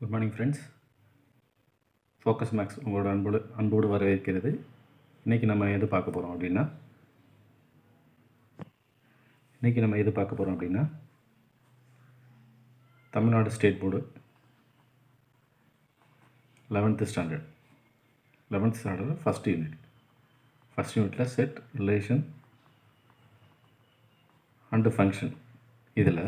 Good morning friends. Focus Max உங்களோட அன்போடு வரவேற்கிறது. இன்றைக்கி நம்ம எது பார்க்க போகிறோம் அப்படின்னா Tamil Nadu state board 11th standard first யூனிட்டில் செட், ரிலேஷன் அண்டு ஃபங்க்ஷன். இதில்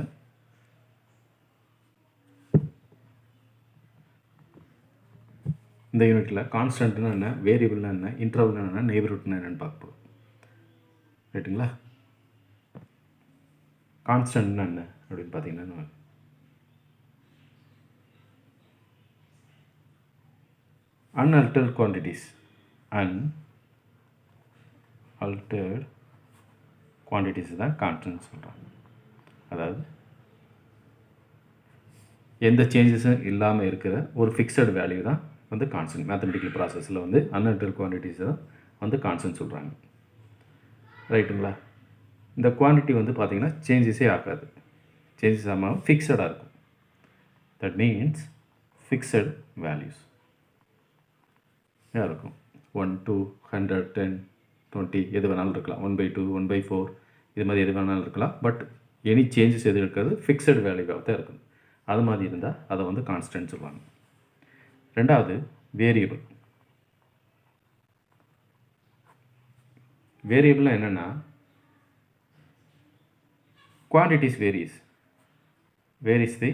இந்த யூனிட்டில் கான்ஸ்டன்ட்னா என்ன, வேரியபிள்னா என்ன, இன்டர்வல்னா என்ன, நெய்பர்ஹுட்னா என்னென்னு பார்க்க போகிறோம். ரைட்டுங்களா? கான்ஸ்டன்ட்னா என்ன அப்படின்னு பார்த்தீங்கன்னா, அன்அல்டர்ட் குவான்டிட்டிஸ் தான் கான்ஸ்டன்ட் சொல்கிறாங்க. அதாவது எந்த சேஞ்சஸும் இல்லாமல் இருக்கிற ஒரு ஃபிக்ஸட் வேல்யூ தான் வந்து கான்ஸ்டன்ட். மேத்தமெட்டிக்கல் ப்ராசஸில் வந்து அன்அல்டர்ட் குவான்டிட்டிஸ் தான் வந்து கான்ஸ்டன்ட் சொல்கிறாங்க. ரைட்டுங்களா? இந்த குவான்டிட்டி வந்து பார்த்திங்கன்னா சேஞ்சஸே ஆகாது. சேஞ்சஸ் ஆகாமல் ஃபிக்ஸடாக இருக்கும். தட் மீன்ஸ் ஃபிக்ஸட் வேல்யூஸ் இருக்கும். 1, 2, 100, 10, 20 எது வேணாலும் இருக்கலாம். 1/2, 1/4 இது மாதிரி எது வேணாலும் இருக்கலாம். பட் எனி சேஞ்சஸ் எது இருக்காது, ஃபிக்ஸட் வேல்யூவாக தான் இருக்கும். அது மாதிரி இருந்தால் அதை வந்து கான்ஸ்டன்ட் சொல்லுவாங்க. ரெண்டாவது வேரியபிள். வேரியபிள்னா என்னென்னா, குவான்டிட்டிஸ் வேரிஸ் தி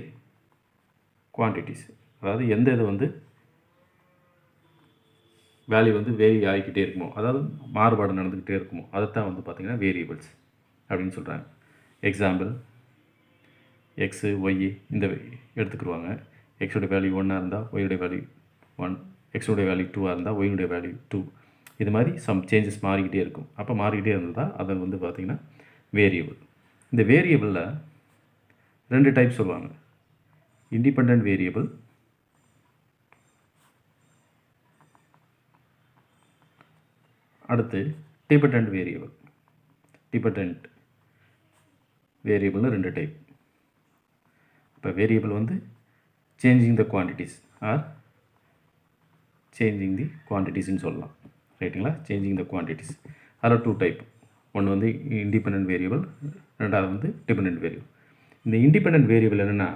குவான்டிட்டிஸ். அதாவது எந்த இது வந்து வேல்யூ வந்து வேரி ஆகிக்கிட்டே இருக்குமோ, அதாவது மாறுபாடு நடந்துக்கிட்டே இருக்குமோ, அதைத்தான் வந்து பார்த்திங்கன்னா வேரியபிள்ஸ் அப்படின்னு சொல்கிறாங்க. எக்ஸாம்பிள் எக்ஸு, ஒய் இந்த எடுத்துக்கிடுவாங்க. எக்ஸோட வேல்யூ 1 இருந்தால் ஒய்யுடைய வேல்யூ 1, எக்ஸோடைய வேல்யூ 2 இருந்தால் ஒய்யுடைய வேல்யூ 2. இது மாதிரி சம் சேஞ்சஸ் மாறிக்கிட்டே இருக்கும். அப்போ மாறிக்கிட்டே இருந்தால் அதை வந்து பார்த்திங்கன்னா வேரியபிள். இந்த வேரியபிளில் 2 டைப் சொல்லுவாங்க. இண்டிபெண்டன்ட் வேரியபிள், அடுத்து டிபெண்டன்ட் வேரியபிள். டிபெண்டன்ட் வேரியபிள்னு 2 டைப். இப்போ வேரியபிள் வந்து changing the quantities or changing the குவான்டிட்டிஸ்ன்னு சொல்லலாம். ரைட்டுங்களா? சேஞ்சிங் த குவான்டிட்டிஸ் அதில் 2 டைப். ஒன்று வந்து இண்டிபெண்டன்ட் வேரியபிள், ரெண்டாவது வந்து டிபெண்டன்ட் வேரியபிள். இந்த இண்டிபெண்டன்ட் வேரியபிள் என்னென்னா,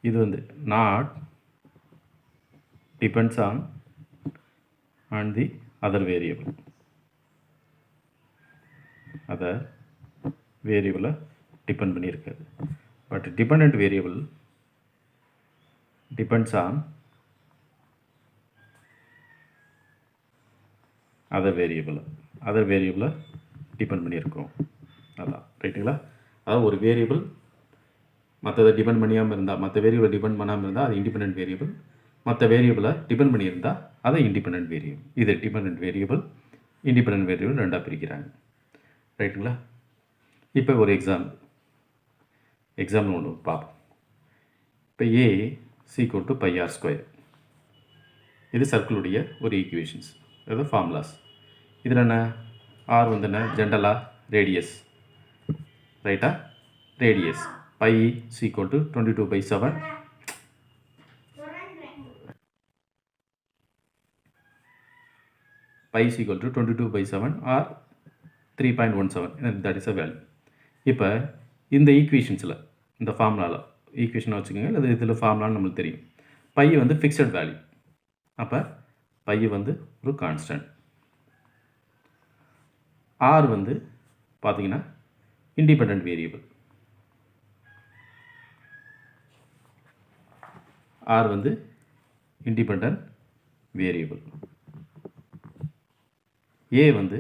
இது வந்து not depends on the other variable. Other வேரியபிளை டிபெண்ட் பண்ணியிருக்காது. But dependent variable depends on other வேரியபிளை டிபெண்ட் பண்ணியிருக்கோம். அதான். ரைட்டுங்களா? அதாவது ஒரு வேரியபிள் மற்றதை டிபெண்ட் பண்ணியாமல் இருந்தால், மற்ற வேரியபிளை டிபெண்ட் பண்ணாமல் இருந்தால் அது இண்டிபெண்டன்ட் வேரியபிள். மற்ற வேரியபிளை டிபெண்ட் பண்ணியிருந்தால் அதை இண்டிபெண்டன்ட் வேரியபிள். இது டிபெண்டன்ட் வேரியபிள், இண்டிபெண்டன்ட் வேரியபிள் ரெண்டாக பிரிக்கிறாங்க. ரைட்டுங்களா? இப்போ ஒரு எக்ஸாம்பிள் ஒன்று பார்ப்போம். இப்போ A = πr². இது சர்க்கிளுடைய ஒரு ஈக்குவேஷன்ஸ், அதாவது ஃபார்முலாஸ். இதில் என்ன, ஆர் வந்து என்ன, ஜென்ரலாக ரேடியஸ். ரைட்டா? Radius π = 22/7. π = 22/7 or 3.17. That is a value. இப்போ இந்த ஈக்குவேஷன்ஸில், இந்த ஃபார்முலாவில் ஈக்குவேஷனை வச்சுக்கோங்க, இல்லை இதில் ஃபார்முலான்னு நம்மளுக்கு தெரியும். பை வந்து ஃபிக்ஸட் வேல்யூ. அப்போ பை வந்து ஒரு கான்ஸ்டன்ட். ஆர் வந்து பார்த்திங்கன்னா இண்டிபெண்டன்ட் வேரியபிள். ஆர் வந்து இண்டிபெண்டன்ட் வேரியபிள். ஏ வந்து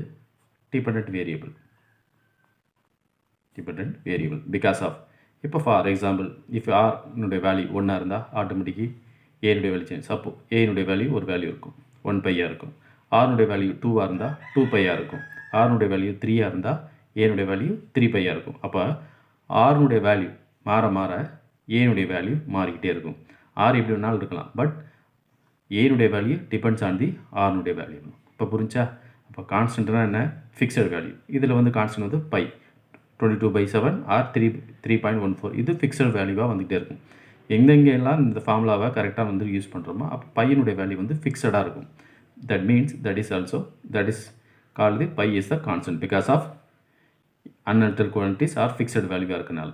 டிபெண்டன்ட் வேரியபிள். பிகாஸ் ஆஃப், இப்போ ஃபார் எக்ஸாம்பிள் இஃப் ஆர்னுடைய வேல்யூ 1 இருந்தால் ஆட்டோமேட்டிக்கி ஏனுடைய வேல்யூ சேஞ்ச். அப்போ ஏனுடைய வேல்யூ ஒரு வேல்யூ இருக்கும், 1π இருக்கும். ஆர்னுடைய வேல்யூ 2 இருந்தால் 2π இருக்கும். ஆர்னுடைய வேல்யூ 3 இருந்தால் ஏனுடைய வேல்யூ 3π இருக்கும். அப்போ ஆர்னுடைய வேல்யூ மாற மாற ஏனுடைய வேல்யூ மாறிக்கிட்டே இருக்கும். ஆர் எப்படி வேணாலும் இருக்கலாம், பட் ஏனுடைய வேல்யூ டிபெண்ட்ஸ் ஆன் தி ஆர்னுடைய வேல்யூ. இப்போ புரிஞ்சா? அப்போ கான்ஸ்டன்ட்னா என்ன? Fixed value. இதில் வந்து கான்ஸ்டன்ட் வந்து பை 22/7 ஆர் 3.14. இது ஃபிக்ஸட் வேல்யூவாக வந்துகிட்டே இருக்கும். எங்கெங்கெல்லாம் இந்த ஃபார்முலாவை கரெக்டாக வந்து யூஸ் பண்ணுறோமோ அப்போ பையனுடைய வேல்யூ வந்து ஃபிக்ஸடாக இருக்கும். That means that is called the pi is the constant because of unaltered quantities or fixed வேல்யூவாக இருக்கனால.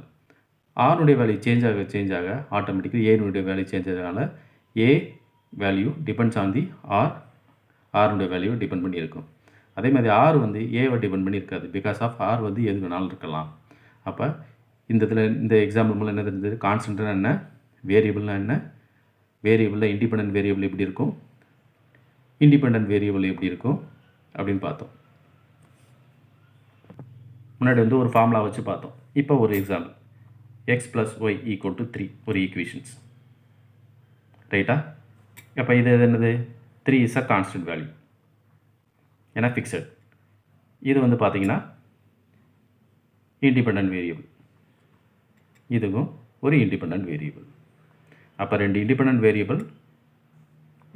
ஆருடைய வேல்யூ சேஞ்ச் ஆக ஆட்டோமேட்டிக்கலி ஏனுடைய வேல்யூ சேஞ்ச் ஆகிறதுனால A value depends on the ஆருடைய வேல்யூ டிபெண்ட் பண்ணி இருக்கும். அதே மாதிரி ஆர் வந்து ஏவை டிபெண்ட் பண்ணி இருக்காது. பிகாஸ் ஆஃப் ஆர் வந்து எது வேணாலும் இருக்கலாம். அப்போ இந்த எக்ஸாம்பிள் மூலம் என்ன தெரிஞ்சது? கான்ஸ்டன்ட்னா என்ன, வேரியபிள்னா என்ன, வேரியபிளில் இண்டிபெண்டன்ட் வேரியபிள் எப்படி இருக்கும், இண்டிபெண்டன்ட் வேரியபிள் எப்படி இருக்கும் அப்படின்னு பார்த்தோம். முன்னாடி வந்து ஒரு ஃபார்முலா வச்சு பார்த்தோம். இப்போ ஒரு example, X plus Y equal to 3 ஒரு ஈக்குவேஷன்ஸ், ரைட்டா? அப்போ இது என்னது? 3 இஸ் அ கான்ஸ்டன்ட் வேல்யூ, ஏன்னா ஃபிக்ஸட். இது வந்து பார்த்தீங்கன்னா இண்டிபெண்டன்ட் வேரியபிள், இதுவும் ஒரு இண்டிபெண்டன்ட் வேரியபிள். அப்போ ரெண்டு இண்டிபெண்டன்ட் வேரியபிள்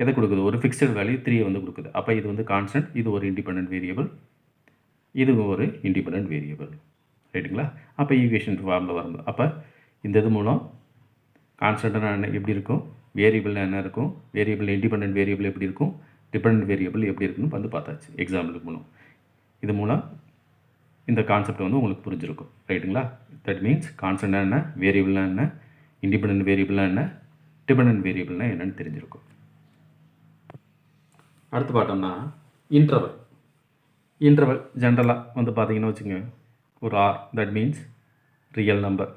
எதை கொடுக்குது? ஒரு ஃபிக்ஸட் வேல்யூ 3 வந்து கொடுக்குது. அப்போ இது வந்து கான்ஸ்டன்ட், இது ஒரு இண்டிபெண்டன்ட் வேரியபிள், இதுவும் ஒரு இண்டிபெண்டன்ட் வேரியபிள், ரைட்டுங்களா? அப்போ ஈக்குவேஷன் ஃபார்மில் வரும்போது அப்போ இந்த இது மூலம் கான்ஸ்டன்ட்னா என்ன எப்படி இருக்கும், வேரியபிள்னா என்ன இருக்கும், வேரியபிள் இண்டிபெண்டன்ட் வேரியபிள் எப்படி இருக்கும், டிபெண்டன்ட் வேரியபிள் எப்படி இருக்குன்னு வந்து பார்த்தாச்சு எக்ஸாம்பிளுக்கு மூலம். இது மூலம் இந்த கான்செப்ட் வந்து உங்களுக்கு புரிஞ்சிருக்கும், ரைட்டுங்களா? தட் மீன்ஸ் கான்ஸ்டன்ட்னா என்ன, வேரியபிள்னா என்ன, இண்டிபெண்டன்ட் வேரியபிள்னா என்ன, டிபெண்டன்ட் வேரியபிள்னா என்னன்னு தெரிஞ்சிருக்கும். அடுத்து பார்த்தோம்னா இன்டர்வல் ஜென்ரலாக வந்து பார்த்தீங்கன்னா வச்சுங்க, ஒரு R, that means real number.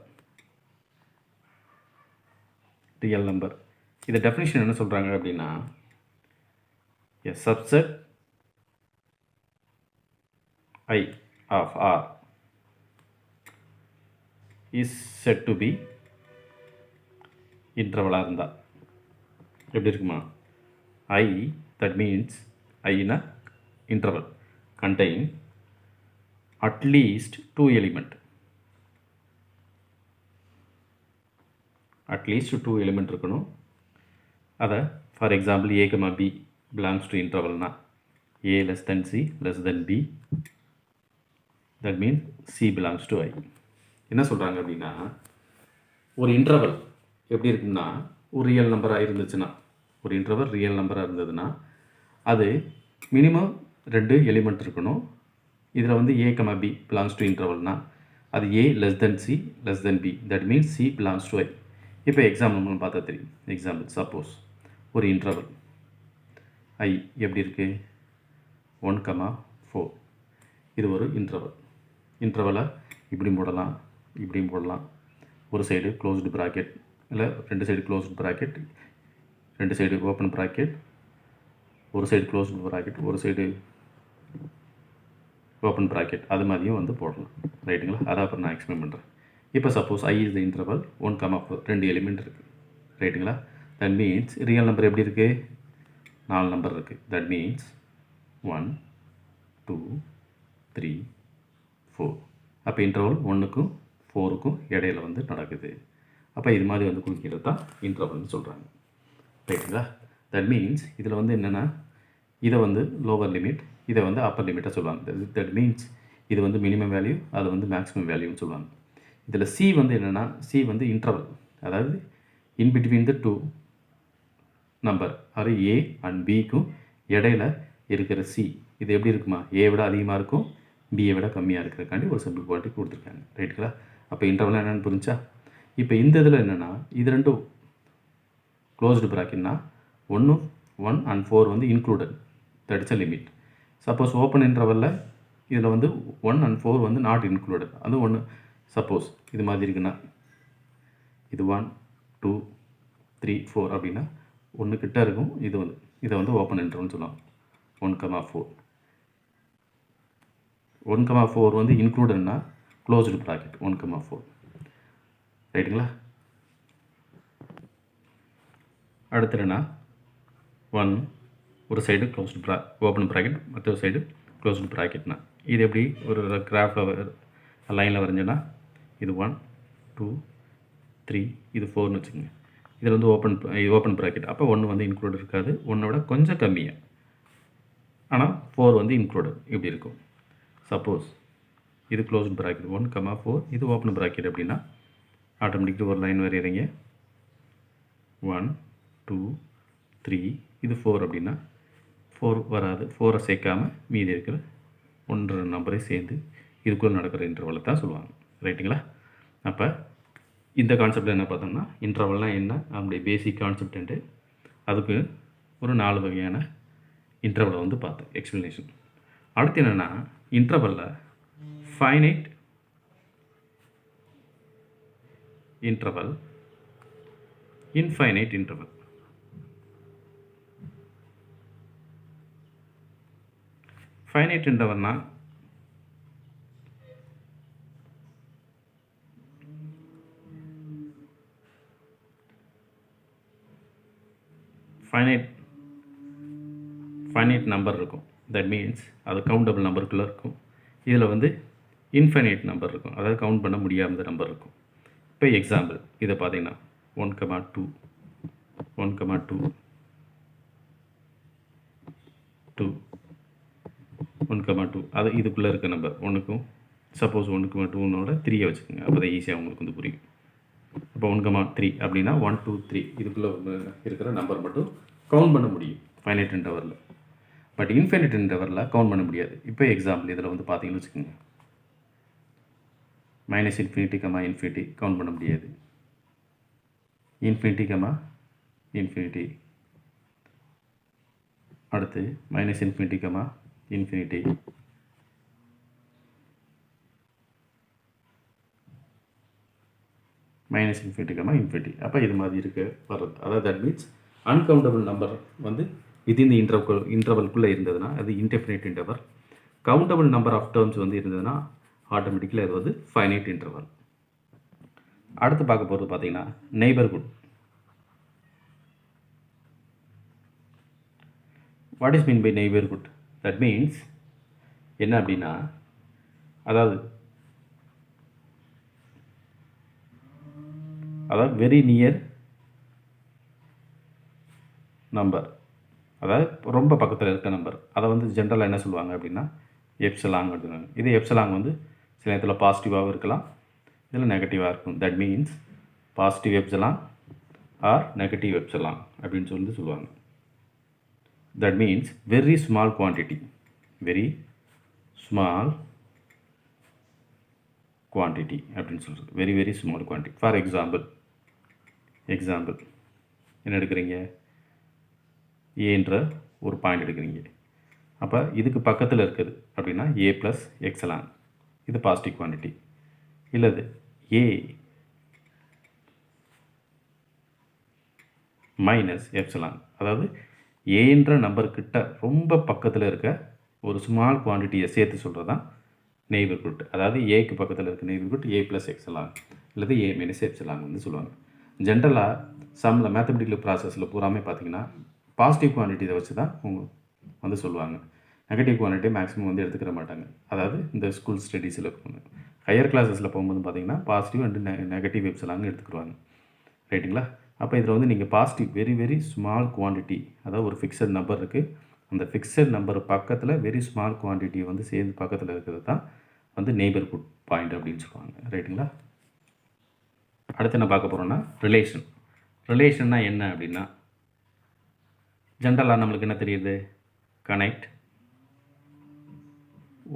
இதை டெஃபினிஷன் என்ன சொல்கிறாங்க அப்படின்னா, a subset I of R is said to be இன்டர்வலாக இருந்தால் எப்படி இருக்குமா? I, that means I in a interval contain at least 2 element. இருக்கணும். அதை for example a, b belongs to interval na a less than c less than b, that means c belongs to I. என்ன சொல்கிறாங்க அப்படின்னா, ஒரு interval எப்படி இருக்குன்னா, ஒரு real நம்பராக இருந்துச்சுன்னா, ஒரு இன்டர்வல் ரியல் நம்பராக இருந்ததுன்னா அது மினிமம் 2 எலிமெண்ட் இருக்கணும். இதில் வந்து a, b belongs to intervalனா அது a less than c less than b, that means c belongs to I. இப்போ எக்ஸாம்பிள் மூலம் பார்த்தா தெரியும். எக்ஸாம்பிள், சப்போஸ் ஒரு இன்டர்வல் I எப்படி இருக்குது, 1,4. இது ஒரு இன்டர்வலை இப்படியும் போடலாம், ஒரு சைடு க்ளோஸ்டு ப்ராக்கெட், இல்லை 2 side closed bracket, 2 side open bracket, ஒரு சைடு க்ளோஸ்டு ப்ராக்கெட், ஒரு சைடு ஓப்பன் ப்ராக்கெட், அது மாதிரியும் வந்து போடலாம், ரைட்டுங்களா? அதை அப்புறம் நான் எக்ஸ்பிளைன் பண்ணுறேன். இப்போ suppose I is the interval 1,4, 2 element இருக்குது, ரைட்டுங்களா? தட் மீன்ஸ் ரியல் நம்பர் எப்படி இருக்குது, 4 நம்பர் இருக்குது. That means 1, 2, 3, 4. அப்போ இன்டர்வல் 1க்கும் 4க்கும் இடையில வந்து நடக்குது. அப்போ இது மாதிரி வந்து குறிக்கிறது தான் இன்டர்வல்னு சொல்கிறாங்க, ரைட்டுங்களா? தட் மீன்ஸ் இதில் வந்து என்னென்னா, இதை வந்து லோவர் லிமிட், இதை வந்து அப்பர் லிமிட்டாக சொல்லுவாங்க. தட் மீன்ஸ் இது வந்து மினிமம் வேல்யூ, அது வந்து மேக்ஸிமம் வேல்யூன்னு சொல்லுவாங்க. இதில் சி வந்து என்னென்னா, சி வந்து இன்டர்வல், அதாவது இன் பிட்வீன் த 2 நம்பர், அது ஏ அண்ட் பிக்கும் இடையில இருக்கிற சி, இது எப்படி இருக்குமா, ஏ விட அதிகமாக இருக்கும், பியை விட கம்மியாக இருக்கிறக்காண்டி ஒரு சிம்பிள் குவாலிட்டி கொடுத்துருக்காங்க, ரைட்டுங்களா? அப்போ இன்டர்வல் என்னென்னு புரிஞ்சா? இப்போ இந்த இதில் என்னென்னா, இது ரெண்டும் க்ளோஸ்டு ப்ராக்கெட்னா 1 and 4 வந்து included, that is a limit. Suppose open இன்டர்வலில் இதில் வந்து 1 and 4 வந்து நாட் இன்க்ளூடட், அது ஒன்று. சப்போஸ் இது மாதிரி இருக்குன்னா, இது 1, 2, 3, 4 அப்படின்னா 1 கிட்ட இருக்கும். இதை வந்து ஓப்பன் இன்டர்வல்னு சொல்லுவாங்க. 1,4. 1,4 வந்து இன்க்ளூடட்னா க்ளோஸ்டு ப்ராக்கெட் 1,4, ரைட்டுங்களா? அடுத்து என்னன்னா, 1 ஒரு சைடு க்ளோஸ்டு ஓப்பன் ப்ராக்கெட், மற்றொரு சைடு க்ளோஸ்டு ப்ராக்கெட்னா இது எப்படி ஒரு கிராஃபில் லைனில் வரைஞ்சோன்னா, இது 1, 2, 3, இது 4ன்னு வச்சுக்கோங்க. இதில் வந்து ஓப்பன் ப்ராக்கெட், அப்போ 1 வந்து இன்க்ளூட் இருக்காது, 1 விட கொஞ்சம் கம்மியாக. ஆனால் 4 வந்து இன்க்ளூடட் இப்படி இருக்கும். சப்போஸ் இது க்ளோஸ்ட் ப்ராக்கெட் 1, 4 இது ஓப்பன் ப்ராக்கெட் அப்படின்னா ஆட்டோமேட்டிக்காக ஒரு லைன் வரைகிறீங்க. 1, 2, 3 இது 4 அப்படின்னா 4 வராது. 4 சேர்க்காமல் மீதி இருக்கிற 1 நம்பரை சேர்ந்து இதுக்குள்ளே நடக்கிற இன்டர்வலை தான் சொல்லுவாங்க. ரைட்டுங்களா? அப்போ இந்த கான்செப்டில் என்ன பார்த்தோம்னா இன்டர்வல்னால் என்ன, நம்முடைய பேசிக் கான்செப்ட் என்று அதுக்கு ஒரு 4 வகையான இன்டர்வலை வந்து பார்த்தோம் எக்ஸ்ப்ளனேஷன். அடுத்து என்னென்னா இன்டர்வலில் finite interval, infinite interval. Finite இன்டர்வல்னால் ஃபைனைட் நம்பர் இருக்கும். தட் மீன்ஸ் அது கவுண்டபிள் நம்பருக்குள்ளே இருக்கும். இதில் வந்து இன்ஃபைனைட் நம்பர் இருக்கும், அதாவது கவுண்ட் பண்ண முடியாத நம்பர் இருக்கும். இப்போ எக்ஸாம்பிள் இதை பார்த்தீங்கன்னா 1, 2, 1, 2 அது இதுக்குள்ளே இருக்க நம்பர் ஒன்றுக்கும், சப்போஸ் 1,2னோட 3 வச்சுக்கோங்க. அப்போ தான் ஈஸியாக உங்களுக்கு வந்து புரியும். இப்போ 1,3 அப்படின்னா 1, 2, 3 இதுக்குள்ளே இருக்கிற நம்பர் மட்டும் கவுண்ட் பண்ண முடியும் ஃபைனைட் இன்டர்வலில். பட் இன்ஃபைனைட் இன்டர்வலில் கவுண்ட் பண்ண முடியாது. இப்போ எக்ஸாம்பிள் இதில் வந்து பார்த்தீங்கன்னு வச்சுக்கோங்க, -∞, ∞ கவுண்ட் பண்ண முடியாது. ∞, அடுத்து -∞, ∞, அப்போ இது மாதிரி இருக்க வர்றது. அதாவது தட் மீன்ஸ் அன்கவுண்டபிள் நம்பர் வந்து வித்தின் தி இன்டர்வல்குள்ளே இருந்ததுன்னா அது indefinite interval. Countable number of terms வந்து இருந்ததுன்னா ஆட்டோமேட்டிக்கலி அது வந்து ஃபைனைட் இன்டர்வல். அடுத்து பார்க்க போகிறது பார்த்தீங்கன்னா neighbourhood. What is mean by neighbourhood? That means என்ன அப்படின்னா, அதாவது வெரி நியர் நம்பர், அதாவது ரொம்ப பக்கத்தில் இருக்க நம்பர். அதை வந்து ஜென்ரலாக என்ன சொல்லுவாங்க அப்படின்னா எப்சிலாங் அப்படின்னாங்க. இது எப்சிலாங் வந்து சில நேரத்தில் பாசிட்டிவாகவும் இருக்கலாம், இதில் நெகட்டிவாக இருக்கும். That means positive epsilon or negative epsilon அப்படின்னு சொல்லுவாங்க. That means very small quantity, very small quantity அப்படின்னு சொல்கிறது. Very very small quantity. For example என்ன எடுக்கிறீங்க, ஏன்ற ஒரு பாயிண்ட் எடுக்கிறீங்க. அப்போ இதுக்கு பக்கத்தில் இருக்குது அப்படின்னா a + எக்ஸலாங், இது பாசிட்டிவ் குவான்டிட்டி. இல்லது a - எப்சிலாங், அதாவது ஏன்ற நம்பர்கிட்ட ரொம்ப பக்கத்தில் இருக்க ஒரு ஸ்மால் குவான்டிட்டியை சேர்த்து சொல்கிறது தான் நெய்பர்ஹுட். அதாவது ஏக்கு பக்கத்தில் இருக்க நெய்பர்ஹுட் a + எக்ஸலாங் இல்லது a - எப்சிலாங் வந்து சொல்லுவாங்க. ஜென்ரலாக சம்மில் மேத்தமெட்டிக்கல் ப்ராசஸில் பூராமே பார்த்தீங்கன்னா பாசிட்டிவ் குவான்டிட்டியை வச்சு தான் அவங்க வந்து சொல்லுவாங்க. நெகட்டிவ் குவான்டிட்டி மேக்ஸிமம் வந்து எடுத்துக்கிற மாட்டாங்க. அதாவது இந்த ஸ்கூல் ஸ்டடீஸில் இருக்கணும். ஹையர் கிளாஸஸில் போகும்போது பார்த்தீங்கன்னா பாசிட்டிவ் அண்டு நெகட்டிவ் எப்சிலாங் எடுத்துக்கிடுவாங்க. ரைட்டுங்களா? அப்போ இதில் வந்து நீங்கள் positive very very small quantity, அதாவது ஒரு ஃபிக்ஸட் நம்பர் இருக்குது, அந்த ஃபிக்ஸட் நம்பர் பக்கத்தில் வெரி ஸ்மால் குவான்டிட்டியை வந்து சேர்ந்து பக்கத்தில் இருக்கிறது தான் வந்து நெய்பர்ஹுட் பாயிண்ட் அப்படின்னு சொல்லுவாங்க. ரைட்டுங்களா? அடுத்து என்ன பார்க்க போகிறோன்னா ரிலேஷன்னா என்ன அப்படின்னா, ஜென்ரலாக நம்மளுக்கு என்ன தெரியுது, connect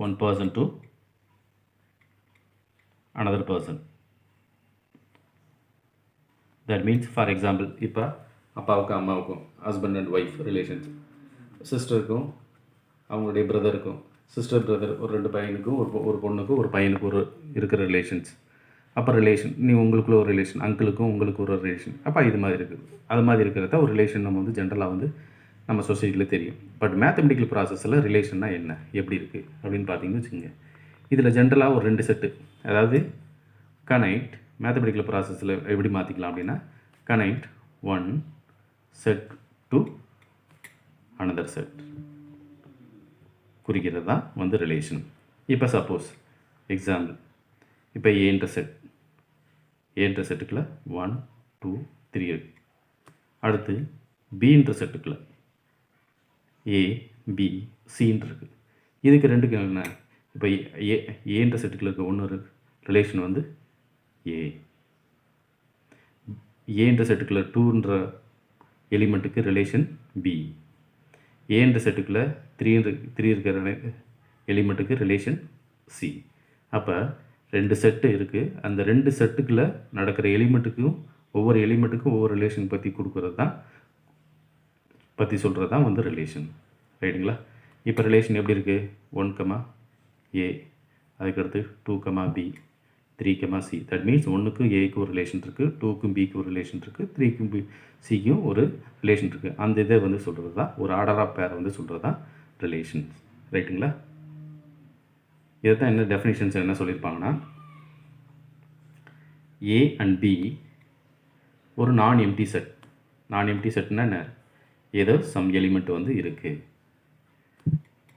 one person to another person. That means for example இப்போ அப்பாவுக்கும் அம்மாவுக்கும் ஹஸ்பண்ட் அண்ட் ஒய்ஃப் ரிலேஷன்ஸ், சிஸ்டருக்கும் அவங்களுடைய பிரதருக்கும், சிஸ்டர் பிரதர் ஒரு 2 பையனுக்கும் ஒரு பொண்ணுக்கும் ஒரு பையனுக்கும் ஒரு இருக்கிற ரிலேஷன்ஸ். அப்போ ரிலேஷன் நீ உங்களுக்குள்ள ஒரு ரிலேஷன், அங்கிளுக்கும் உங்களுக்கு ஒரு ரிலேஷன். அப்போ இது மாதிரி இருக்குது. அது மாதிரி இருக்கிறத ஒரு ரிலேஷன் நம்ம வந்து ஜென்ரலாக வந்து நம்ம சொசைட்டியில் தெரியும். பட் மேத்தமெட்டிக்கல் ப்ராசஸில் ரிலேஷன்னா என்ன, எப்படி இருக்குது அப்படின்னு பார்த்தீங்கன்னு வச்சுக்கோங்க. இதில் ஜென்ரலாக ஒரு 2 செட்டு, அதாவது கனெக்ட் மேத்தமெட்டிக்கல் ப்ராசஸில் எப்படி மாற்றிக்கலாம் அப்படின்னா connect one set to another set குறிக்கிறது தான் வந்து ரிலேஷன். இப்போ சப்போஸ் எக்ஸாம்பிள், இப்போ ஏன்ற செட்டுக்குள்ள 1, 2, 3 இருக்குது. அடுத்து பீன்ற செட்டுக்குள்ள A, B, சின்னு இருக்குது. இதுக்கு ரெண்டுக்கு என்ன, இப்போ ஏன்ற செட்டுக்குள்ள இருக்க ஒன்று ரிலேஷன் வந்து ஏ, ஏன்ற செட்டுக்குள்ள 2ன்ற எலிமெண்ட்டுக்கு ரிலேஷன் பி, ஏன்ற செட்டுக்குள்ள 3 இருக்கிற எலிமெண்ட்டுக்கு ரிலேஷன் சி. அப்போ 2 செட்டு இருக்குது. அந்த 2 செட்டுக்குள்ளே நடக்கிற எலிமெண்ட்டுக்கும் ஒவ்வொரு எலிமெண்ட்டுக்கும் ஒவ்வொரு ரிலேஷன் பற்றி கொடுக்குறது தான், பற்றி சொல்கிறது தான் வந்து ரிலேஷன். ரைட்டுங்களா? இப்போ ரிலேஷன் எப்படி இருக்குது? 1, ஏ, அதுக்கடுத்து 2, பி, 3, சி. தட் மீன்ஸ் 1க்கு ஏக்கு ஒரு ரிலேஷன் இருக்குது, 2க்கும் பிக்கு ஒரு ரிலேஷன் இருக்குது, 3க்கும் சிக்கும் ஒரு ரிலேஷன் இருக்குது. அந்த இதை வந்து சொல்கிறது தான், ஒரு ஆர்டர் ஆஃப் பேரை வந்து சொல்கிறது தான் ரிலேஷன்ஸ். ரைட்டுங்களா? இதை தான் என்ன டெஃபினிஷன்ஸ் என்ன சொல்லியிருப்பாங்கன்னா, ஏ அண்ட் பி ஒரு non empty set. Non empty செட்னா என்ன? ஏதோ சம் எலிமெண்ட் வந்து இருக்குது,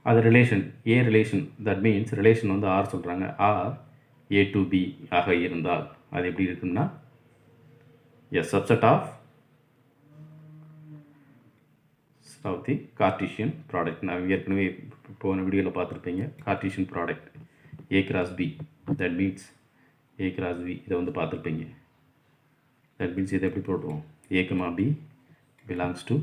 அது relation, A relation. That means relation வந்து ஆர் சொல்கிறாங்க. ஆர் ஏ டு பி ஆக இருந்தால் அது எப்படி இருக்குன்னா, a subset of the Cartesian product. நான் ஏற்கனவே போன வீடியோவில் பார்த்துருப்பீங்க. Cartesian product A cross B, that means A cross B, இதை வந்து பார்த்துருப்பீங்க. தட் மீன்ஸ் இதை எப்படி போடுவோம்? A comma B belongs to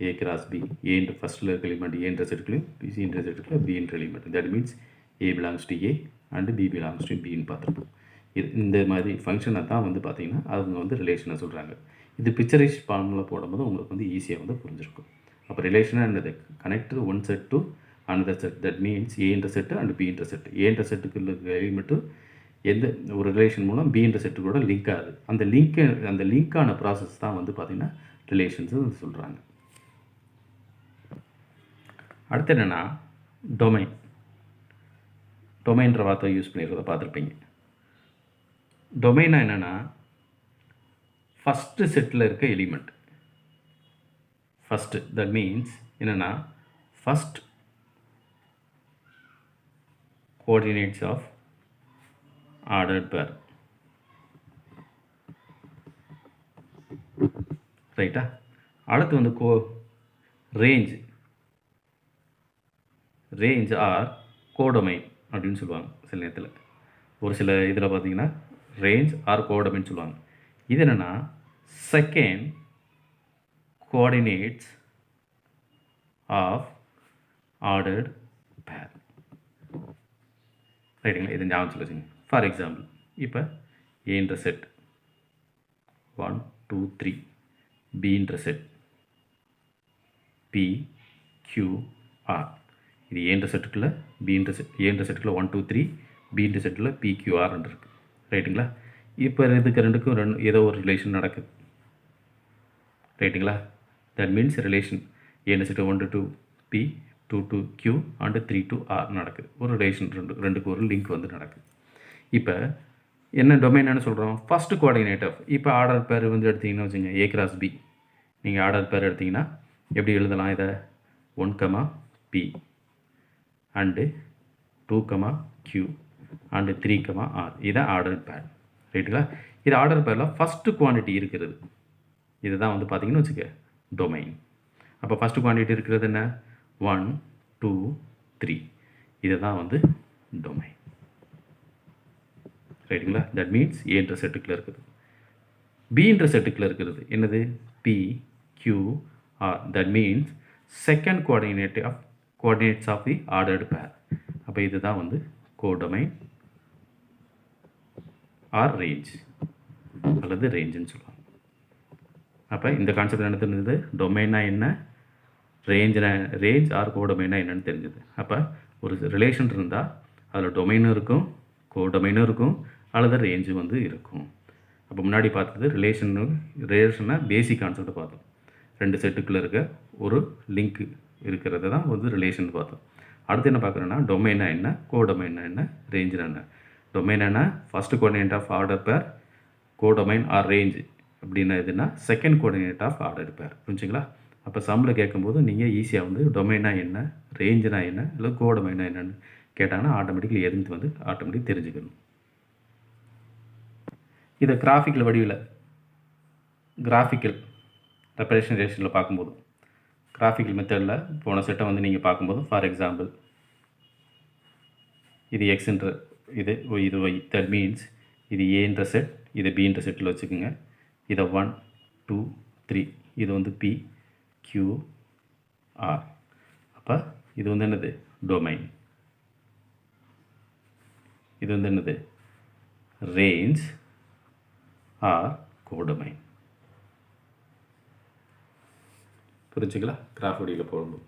A cross B. ஏன்ற ஃபஸ்ட்டில் இருக்க எலிமெண்ட் ஏன்ற செட்டுக்குள்ளேயும் பின்ற செட்டுக்குள்ள பின்ற element. That means A belongs to A and B belongs to பின்னு பார்த்துருப்போம். இது இந்த மாதிரி ஃபங்க்ஷனை தான் வந்து பார்த்திங்கன்னா அவங்க வந்து ரிலேஷனை சொல்கிறாங்க. இது பிக்சரைஸ் ஃபார்மில் போடும்போது உங்களுக்கு வந்து ஈஸியாக வந்து புரிஞ்சிருக்கும். அப்போ ரிலேஷனாக என்னது? Connect one set to another set. That means ஏன்ற செட்டு அண்ட் பின்ற செட்டு. ஏன்ற செட்டுக்கு இருக்க எலிமெண்ட்டு எந்த ஒரு ரிலேஷன் மூலம் பின்ற செட்டு கூட லிங்க் ஆகுது. அந்த லிங்க்கான ப்ராசஸ் தான் வந்து பார்த்திங்கன்னா ரிலேஷன்ஸ் சொல்கிறாங்க. அடுத்து என்னென்னா டொமைன். டொமைன்ற வார்த்தை யூஸ் பண்ணியிருக்கிறத பார்த்துருப்பீங்க. டொமைனா என்னென்னா ஃபஸ்ட்டு செட்டில் இருக்க எலிமெண்ட். ஃபஸ்ட்டு தட் மீன்ஸ் என்னென்னா first coordinates of ordered pair. ரைட்டா? அடுத்து வந்து ரேஞ்ச். ரேஞ்ச் ஆர் கோடொமைன் அப்படின்னு சொல்லுவாங்க சில நேரத்தில். ஒரு சில இதில் பார்த்தீங்கன்னா ரேஞ்ச் ஆர் கோடொமைன் சொல்லுவாங்க. இது என்னென்னா செகண்ட் கோஆர்டினேட்ஸ் ஆஃப் ஆர்டர்ட் பேர். ரைட்டுங்களா? இது ஞாபகம் சொல்லுங்க. ஃபார் எக்ஸாம்பிள், இப்போ ஏன்ற செட் 1 2 3, பின்ற செட் பி கியூ ஆர். இது ஏன்ற செட்டுக்குள்ள பின்ற செட், ஏன்ற செட்டுக்குள்ள 1 2 3, பின்ற செட்டில் பிக்யூஆர்ன்னு இருக்குது. ரைட்டுங்களா? இப்போ இதுக்கு ரெண்டுக்கும் ஏதோ ஒரு ரிலேஷன் நடக்குது. ரைட்டுங்களா? தட் மீன்ஸ் ரிலேஷன் ஏன்ற set 1 to 2 P, 2 to Q and 3 to R நடக்குது. ஒரு ரிலேஷன் ரெண்டுக்கு ஒரு லிங்க் வந்து நடக்குது. இப்போ என்ன டொமைன்னு சொல்கிறோம்? First coordinate of. இப்போ ஆர்டர் பேர் வந்து எடுத்திங்கன்னா வச்சுங்க, ஏ கிராஸ் பி. நீங்கள் ஆர்டர் பேர் எடுத்திங்கன்னா எப்படி எழுதலாம்? இதை 1, P and 2, Q and 3, R. இதை ஆர்டர் பேர். ரைட்டுங்களா? இது ஆர்டர் பேரில் ஃபஸ்ட்டு குவான்டிட்டி இருக்கிறது. இதுதான் வந்து பார்த்திங்கன்னு வச்சுக்க டொமைன். அப்போ ஃபஸ்ட்டு குவான்டிட்டி இருக்கிறது என்ன? 1 2 3. இதை தான் வந்து டொமைன். ரைட்டுங்களா? தட் மீன்ஸ் ஏன்ற செட்டுக்குள்ள இருக்குது. பின்ற செட்டுக்குள்ள இருக்கிறது என்னது? P Q R. That means second coordinates of the ordered pair. அப்போ இதுதான் வந்து கோடொமைன் ஆர் ரேஞ்ச் அல்லது ரேஞ்சுன்னு சொல்லுவாங்க. அப்போ இந்த கான்செப்ட் என்ன தெரிஞ்சது? டொமைனா என்ன, ரேஞ்ச் ஆர் கோடொமைனா என்னென்னு தெரிஞ்சது. அப்போ ஒரு ரிலேஷன் இருந்தால் அதில் டொமைனும் இருக்கும், கோடொமைனும் இருக்கும், அல்லது ரேஞ்சு வந்து இருக்கும். அப்போ முன்னாடி பார்த்தது ரிலேஷன்னா பேசிக் கான்செப்டை பார்த்தோம். ரெண்டு செட்டுக்குள்ளே இருக்க ஒரு லிங்க் இருக்கிறத தான் வந்து ரிலேஷன் பார்த்தோம். அடுத்து என்ன பார்க்குறோன்னா டொமைனா என்ன, கோடொமைனா என்ன, ரேஞ்சுனா என்ன. டொமைனா first coordinate of order pair, codomain or range அப்படின்னா எதுனா செகண்ட் கோஆர்டினேட் ஆஃப் ஆர்டர் பேர். புரிஞ்சுங்களா? அப்போ சம்மில் கேட்கும்போது நீங்கள் ஈஸியாக வந்து டொமைனா என்ன, ரேஞ்சுனா என்ன, இல்லை கோடொமைனா என்னன்னு கேட்டாங்கன்னா ஆட்டோமேட்டிக்கலி எதுன்னு வந்து ஆட்டோமேட்டிக் தெரிஞ்சுக்கணும். இதை கிராஃபிக்கல் ரெப்ரசன்டேஷனில் பார்க்கும்போது கிராஃபிக்கல் மெத்தடில் போன செட்டை வந்து நீங்கள் பார்க்கும்போது ஃபார் எக்ஸாம்பிள் இது எக்ஸ்ன்ற இது ஒய் தட் மீன்ஸ் இது ஏன்ற செட் இது பின்ற செட்டில் வச்சுக்கோங்க. இதை 1 2 3 இது வந்து பி கியூ ஆர். அப்போ இது வந்து என்னது டொமைன், இது வந்து என்னது ரேஞ்ச் ஆர் கோடொமைன். புரிஞ்சுக்கலாம் கிராஃப் வடிவில் போடும்போது.